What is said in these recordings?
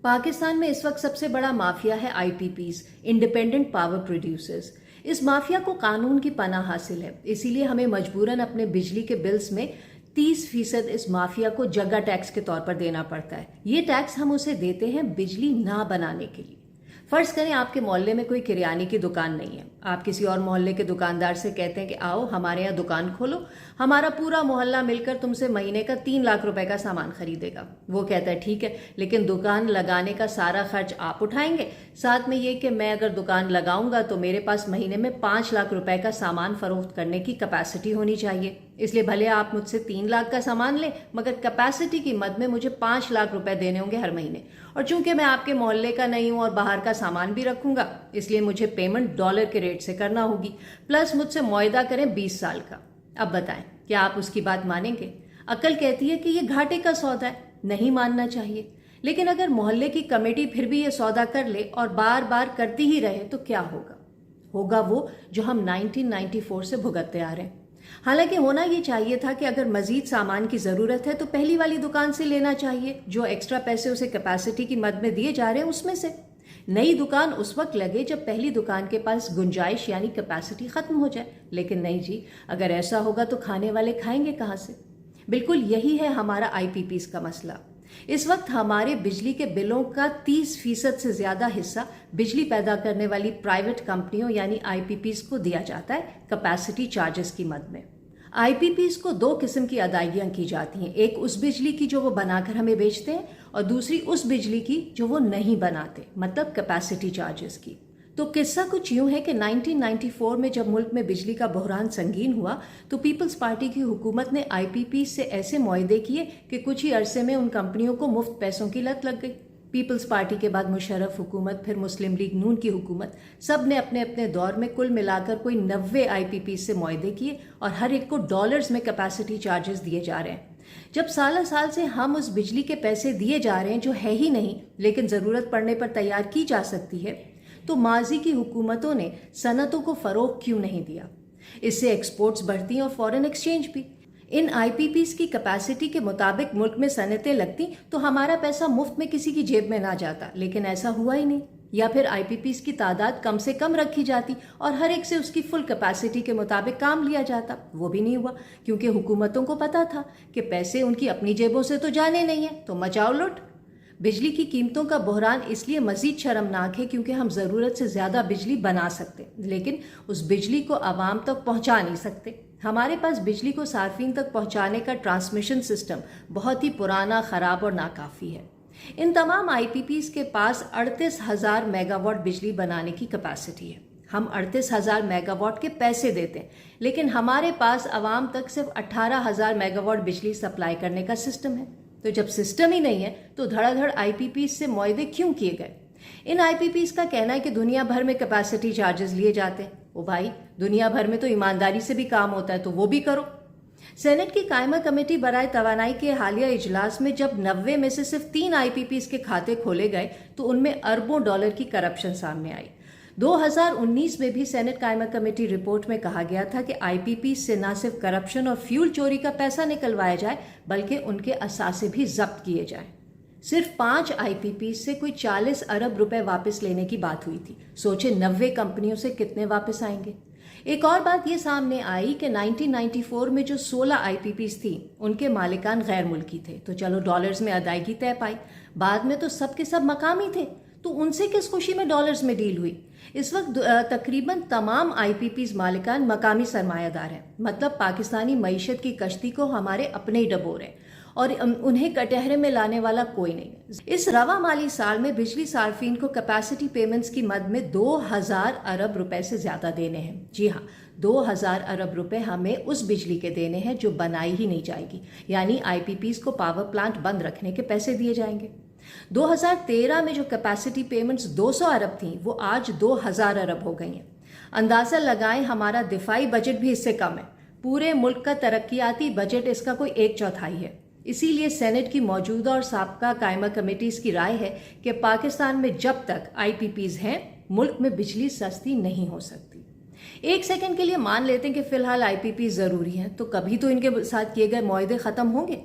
पाकिस्तान में इस वक्त सबसे बड़ा माफिया है आईपीपीज, इंडिपेंडेंट पावर प्रोड्यूसर्स। इस माफिया को कानून की पनाह हासिल है, इसीलिए हमें मजबूरन अपने बिजली के बिल्स में 30% इस माफिया को जगह टैक्स के तौर पर देना पड़ता है। ये टैक्स हम उसे देते हैं बिजली ना बनाने के लिए। फर्ज करें आपके मोहल्ले में कोई किराने की दुकान नहीं है, आप किसी और मोहल्ले के दुकानदार से कहते हैं कि आओ हमारे यहाँ दुकान खोलो, हमारा पूरा मोहल्ला मिलकर तुमसे महीने का 3 लाख रुपए का सामान खरीदेगा। वो कहता है ठीक है, लेकिन दुकान लगाने का सारा खर्च आप उठाएंगे, साथ में ये कि मैं अगर दुकान लगाऊंगा तो मेरे पास महीने में 5 लाख रुपए का सामान फरोख्त करने की कैपेसिटी होनी चाहिए। इसलिए भले आप मुझसे 3 लाख का सामान लें, मगर कैपेसिटी की मद में मुझे 5 लाख रुपए देने होंगे हर महीने। और चूंकि मैं आपके मोहल्ले का नहीं हूं और बाहर का सामान भी रखूंगा, इसलिए मुझे पेमेंट डॉलर के रेट से करना होगी, प्लस मुझसे मुआहदा करें 20 साल का। अब बताएं, क्या आप उसकी बात मानेंगे? अक्ल कहती है कि ये घाटे का सौदा है, नहीं मानना चाहिए। लेकिन अगर मोहल्ले की कमेटी फिर भी ये सौदा कर ले और बार बार करती ही रहे तो क्या होगा? होगा वो जो हम 1994 से भुगतते आ रहे हैं। हालांकि होना ये चाहिए था कि अगर मजीद सामान की जरूरत है तो पहली वाली दुकान से लेना चाहिए, जो एक्स्ट्रा पैसे उसे कैपेसिटी की मद में दिए जा रहे हैं उसमें से। नई दुकान उस वक्त लगे जब पहली दुकान के पास गुंजाइश यानी कैपेसिटी खत्म हो जाए। लेकिन नहीं जी, अगर ऐसा होगा तो खाने वाले खाएंगे कहां से? बिल्कुल यही है हमारा आईपीपीज का मसला। इस वक्त हमारे बिजली के बिलों का 30% से ज्यादा हिस्सा बिजली पैदा करने वाली प्राइवेट कंपनियों यानी आईपीपीज को दिया जाता है कैपेसिटी चार्जेस की मद में। आईपीपीज को 2 किस्म की अदायगियां की जाती हैं, एक उस बिजली की जो वो बनाकर हमें बेचते हैं और दूसरी उस बिजली की जो वो नहीं बनाते, मतलब कैपेसिटी चार्जेस की। तो किस्सा कुछ यूं है कि 1994 में जब मुल्क में बिजली का बहरान संगीन हुआ तो पीपल्स पार्टी की हुकूमत ने आईपीपी से ऐसे मुआहदे किए कि कुछ ही अरसे में उन कंपनियों को मुफ्त पैसों की लत लग गई। पीपल्स पार्टी के बाद मुशर्रफ हुकूमत, फिर मुस्लिम लीग नून की हुकूमत, सब ने अपने अपने दौर में कुल मिलाकर कोई 90 आईपीपी से मुआहदे किए और हर एक को डॉलर्स में कैपेसिटी चार्जेस दिए जा रहे हैं। जब साल साल से हम उस बिजली के पैसे दिए जा रहे हैं जो है ही नहीं लेकिन जरूरत पड़ने पर तैयार की जा सकती है, तो माजी की हुकूमतों ने सनतों को फरोग क्यों नहीं दिया? इससे एक्सपोर्ट्स बढ़ती और फॉरेन एक्सचेंज भी। इन आईपीपीज की कैपेसिटी के मुताबिक मुल्क में सनतें लगती तो हमारा पैसा मुफ्त में किसी की जेब में ना जाता, लेकिन ऐसा हुआ ही नहीं। या फिर आईपीपीज की तादाद कम से कम रखी जाती और हर एक से उसकी फुल कैपेसिटी के मुताबिक काम लिया जाता। वो भी नहीं हुआ, क्योंकि हुकूमतों को पता था कि पैसे उनकी अपनी जेबों से तो जाने नहीं है, तो मचाओ लुट। बिजली की कीमतों का बहरान इसलिए मजीद शर्मनाक है क्योंकि हम ज़रूरत से ज़्यादा बिजली बना सकते, लेकिन उस बिजली को आवाम तक पहुंचा नहीं सकते। हमारे पास बिजली को सार्फिन तक पहुंचाने का ट्रांसमिशन सिस्टम बहुत ही पुराना, ख़राब और नाकाफ़ी है। इन तमाम आईपीपीज के पास 38,000 मेगावाट बिजली बनाने की कैपेसिटी है। हम 38,000 मेगावाट के पैसे देते हैं, लेकिन हमारे पास आवाम तक सिर्फ 18,000 मेगावाट बिजली सप्लाई करने का सिस्टम है। तो जब सिस्टम ही नहीं है तो धड़ाधड़ आईपीपीज से मुआहदे क्यों किए गए? इन आईपीपीज का कहना है कि दुनिया भर में कैपेसिटी चार्जेस लिए जाते हैं। ओ भाई, दुनिया भर में तो ईमानदारी से भी काम होता है, तो वो भी करो। सेनेट की कायमा कमेटी बराए तवानाई के हालिया इजलास में जब 90 में से सिर्फ 3 आईपीपीज के खाते खोले गए तो उनमें अरबों डॉलर की करप्शन सामने आई। 2019 में भी सेनेट कायमा कमेटी रिपोर्ट में कहा गया था कि आईपीपी से न सिर्फ करप्शन और फ्यूल चोरी का पैसा निकलवाया जाए बल्कि उनके असासे भी जब्त किए जाएं। सिर्फ 5 आईपीपी से कोई 40 अरब रुपए वापस लेने की बात हुई थी। सोचे 90 कंपनियों से कितने वापस आएंगे? एक और बात ये सामने आई कि 1994 में जो 16 आईपीपीज थी उनके मालिकान गैर मुल्की थे, तो चलो डॉलर्स में अदायगी तय पाई। बाद में तो सब के सब मकामी थे, तो उनसे किस खुशी में डॉलर्स में डील हुई? इस वक्त तकरीबन तमाम आईपीपीज मालिकान मकामी सरमायादार हैं, मतलब पाकिस्तानी मईशत की कश्ती को हमारे अपने ही डबोर हैं और उन्हें कटहरे में लाने वाला कोई नहीं है। इस रवा माली साल में बिजली सार्फिन को कैपेसिटी पेमेंट्स की मद में 2000 अरब रुपए से ज्यादा देने हैं। जी हाँ, 2000 अरब रुपए हमें उस बिजली के देने हैं जो बनाई ही नहीं जाएगी, यानी आईपीपीज को पावर प्लांट बंद रखने के पैसे दिए जाएंगे। 2013 में जो कैपेसिटी पेमेंट्स 200 अरब थी वो आज 2000 अरब हो गई हैं। अंदाजा लगाएं हमारा दिफाई बजट भी इससे कम है। पूरे मुल्क का तरक्याती बजट इसका कोई 1/4 है। इसीलिए सेनेट की मौजूदा और साबका कायमा कमेटीज की राय है कि पाकिस्तान में जब तक आईपीपीज हैं मुल्क में बिजली सस्ती नहीं हो सकती। ایک سیکنڈ کے لیے مان لیتے ہیں کہ فی الحال آئی پی پی ضروری ہیں، تو کبھی تو ان کے ساتھ کیے گئے معاہدے ختم ہوں گے۔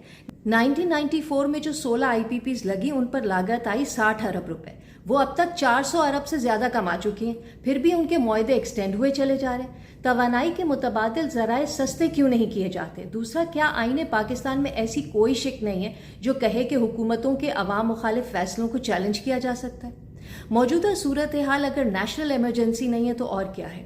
1994 میں جو 16 آئی پی پیز لگی ان پر لاگت آئی 60 ارب روپے، وہ اب تک 400 ارب سے زیادہ کما چکی ہیں، پھر بھی ان کے معاہدے ایکسٹینڈ ہوئے چلے جا رہے ہیں۔ توانائی کے متبادل ذرائع سستے کیوں نہیں کیے جاتے؟ دوسرا، کیا آئین پاکستان میں ایسی کوئی شک نہیں ہے جو کہے کہ حکومتوں کے عوام مخالف فیصلوں کو چیلنج کیا جا سکتا ہے؟ موجودہ صورتحال اگر نیشنل ایمرجنسی نہیں ہے تو اور کیا ہے؟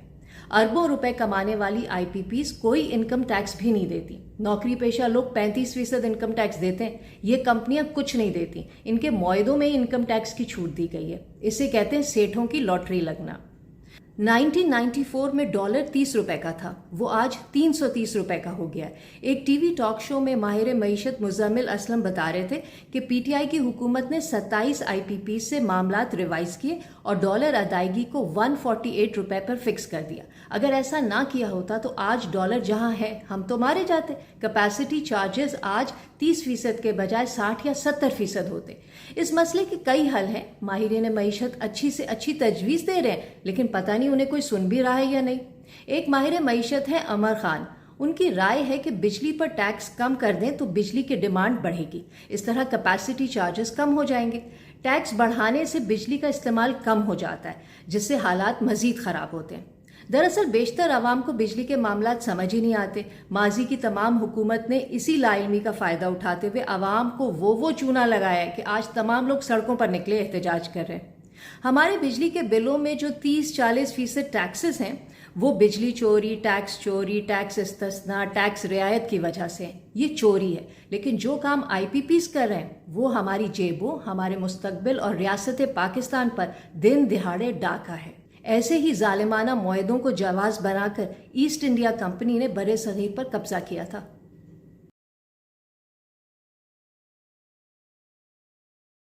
اربوں روپے کمانے والی آئی پی پیز کوئی انکم ٹیکس بھی نہیں دیتی۔ نوکری پیشہ لوگ 35% انکم ٹیکس دیتے ہیں، یہ کمپنیاں کچھ نہیں دیتی، ان کے معاہدوں میں انکم ٹیکس کی چھوٹ دی گئی ہے۔ اسے کہتے ہیں سیٹھوں کی لاٹری لگنا۔ 1994 میں ڈالر 30 روپے کا تھا، وہ آج 330 روپے کا ہو گیا ہے۔ ایک ٹی وی ٹاک شو میں ماہر معیشت مزمل اسلم بتا رہے تھے کہ پی ٹی آئی کی حکومت نے 27 آئی پی پی سے معاملات ریوائز کیے اور ڈالر ادائیگی کو 148 روپے پر فکس کر دیا۔ اگر ایسا نہ کیا ہوتا تو آج ڈالر جہاں ہے ہم تو مارے جاتے۔ کیپیسٹی چارجز آج 30% کے بجائے 60 یا 70% ہوتے۔ اس مسئلے کے کئی حل ہیں، ماہرین معیشت اچھی سے اچھی تجویز دے رہے ہیں، لیکن پتہ نہیں انہیں کوئی سن بھی رہا ہے یا نہیں۔ ایک ماہر معیشت ہے عمر خان، ان کی رائے ہے کہ بجلی پر ٹیکس کم کر دیں تو بجلی کی ڈیمانڈ بڑھے گی، اس طرح کیپیسٹی چارجز کم ہو جائیں گے۔ ٹیکس بڑھانے سے بجلی کا استعمال کم ہو جاتا ہے، جس سے حالات مزید خراب ہوتے ہیں۔ دراصل بیشتر عوام کو بجلی کے معاملات سمجھ ہی نہیں آتے۔ ماضی کی تمام حکومت نے اسی لا علمی کا فائدہ اٹھاتے ہوئے عوام کو وہ چونا لگایا ہے کہ آج تمام لوگ سڑکوں پر نکلے احتجاج کر رہے ہیں۔ ہمارے بجلی کے بلوں میں جو 30-40% ٹیکسز ہیں وہ بجلی چوری، ٹیکس استثناء، ٹیکس رعایت کی وجہ سے ہیں۔ یہ چوری ہے، لیکن جو کام آئی پی پیز کر رہے ہیں وہ ہماری جیبوں، ہمارے مستقبل اور ریاست پاکستان پر دن دہاڑے ڈاکہ ہے۔ ایسے ہی ظالمانہ معاہدوں کو جواز بنا کر ایسٹ انڈیا کمپنی نے برصغیر پر قبضہ کیا تھا۔